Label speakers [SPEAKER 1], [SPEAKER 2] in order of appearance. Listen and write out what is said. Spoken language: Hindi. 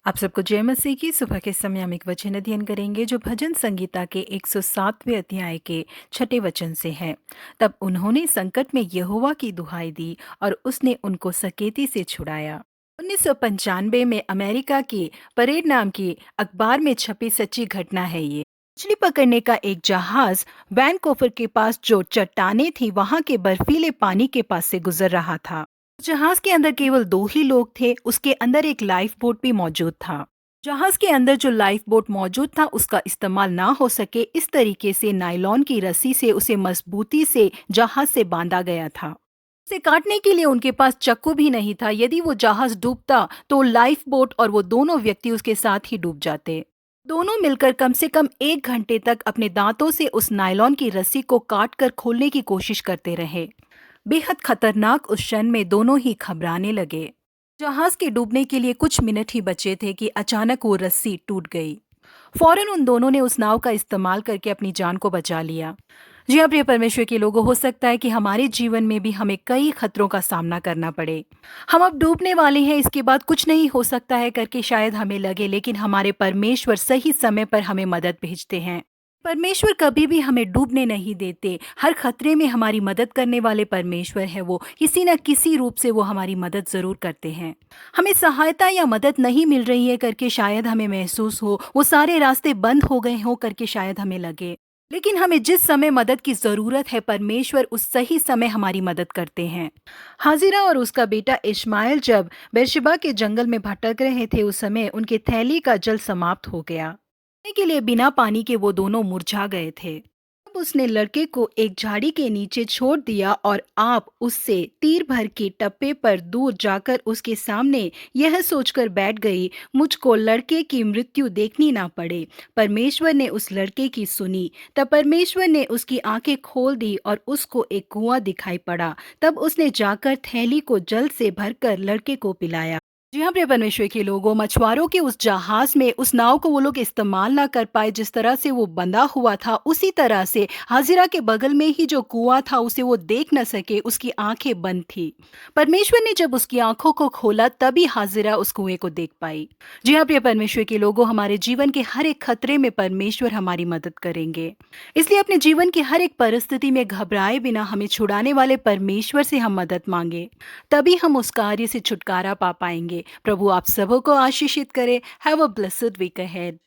[SPEAKER 1] आप सबको जय मसीह की। सुबह के समय हम एक वचन अध्ययन करेंगे जो भजन संगीता के 107वें अध्याय के छठे वचन से है। तब उन्होंने संकट में यहोवा की दुहाई दी और उसने उनको सकेती से छुड़ाया। 1995 में अमेरिका की परेड नाम की अखबार में छपी सच्ची घटना है ये। मछली पकड़ने का एक जहाज वैनकूवर के पास जो चट्टानें थी वहां के बर्फीले पानी के पास से गुजर रहा था। जहाज के अंदर केवल दो ही लोग थे। उसके अंदर एक लाइफ बोट भी मौजूद था। जहाज के अंदर जो लाइफ बोट मौजूद था उसका इस्तेमाल ना हो सके इस तरीके से नायलॉन की रस्सी से उसे मजबूती से जहाज से बांधा गया था। उसे काटने के लिए उनके पास चाकू भी नहीं था। यदि वो जहाज डूबता तो लाइफ बोट और वो दोनों व्यक्ति उसके साथ ही डूब जाते। दोनों मिलकर कम से कम 1 घंटे तक अपने दांतों से उस नायलॉन की रस्सी को काट कर खोलने की कोशिश करते रहे। बेहद खतरनाक उस क्षण में दोनों ही घबराने लगे। जहाज के डूबने के लिए कुछ मिनट ही बचे थे कि अचानक वो रस्सी टूट गई। फौरन उन दोनों ने उस नाव का इस्तेमाल करके अपनी जान को बचा लिया। जी हाँ प्रिय परमेश्वर के लोगों, हो सकता है कि हमारे जीवन में भी हमें कई खतरों का सामना करना पड़े। हम अब डूबने वाले हैं, इसके बाद कुछ नहीं हो सकता है करके शायद हमें लगे, लेकिन हमारे परमेश्वर सही समय पर हमें मदद भेजते हैं। परमेश्वर कभी भी हमें डूबने नहीं देते। हर खतरे में हमारी मदद करने वाले परमेश्वर है। वो किसी न किसी रूप से वो हमारी मदद जरूर करते हैं। हमें सहायता या मदद नहीं मिल रही है करके शायद हमें महसूस हो, वो सारे रास्ते बंद हो गए हो करके शायद हमें लगे, लेकिन हमें जिस समय मदद की जरूरत है परमेश्वर उस सही समय हमारी मदद करते हैं। हाजिरा और उसका बेटा इश्माइल जब बेरशेबा के जंगल में भटक रहे थे उस समय उनके थैली का जल समाप्त हो गया। पीने के लिए बिना पानी के वो दोनों मुरझा गए थे। अब उसने लड़के को एक झाड़ी के नीचे छोड़ दिया और आप उससे तीर भर के टप्पे पर दूर जाकर उसके सामने यह सोचकर बैठ गई, मुझको लड़के की मृत्यु देखनी ना पड़े। परमेश्वर ने उस लड़के की सुनी। तब परमेश्वर ने उसकी आंखें खोल दी और उसको एक कुआं दिखाई पड़ा। तब उसने जाकर थैली को जल से भरकर लड़के को पिलाया। जी हाँ प्रिय परमेश्वर के लोगों, मछुआरों के उस जहाज में उस नाव को वो लोग इस्तेमाल ना कर पाए। जिस तरह से वो बंधा हुआ था उसी तरह से हाजिरा के बगल में ही जो कुआं था उसे वो देख न सके, उसकी आंखें बंद थी। परमेश्वर ने जब उसकी आंखों को खोला तभी हाजिरा उस कुएं को देख पाई। जी हाँ प्रिय परमेश्वर के लोगों, हमारे जीवन के हर एक खतरे में परमेश्वर हमारी मदद करेंगे। इसलिए अपने जीवन की हर एक परिस्थिति में घबराए बिना हमें छुड़ाने वाले परमेश्वर से हम मदद मांगे, तभी हम उस कार्य से छुटकारा पा पाएंगे। प्रभु आप सबों को आशीषित करे। Have a blessed week ahead.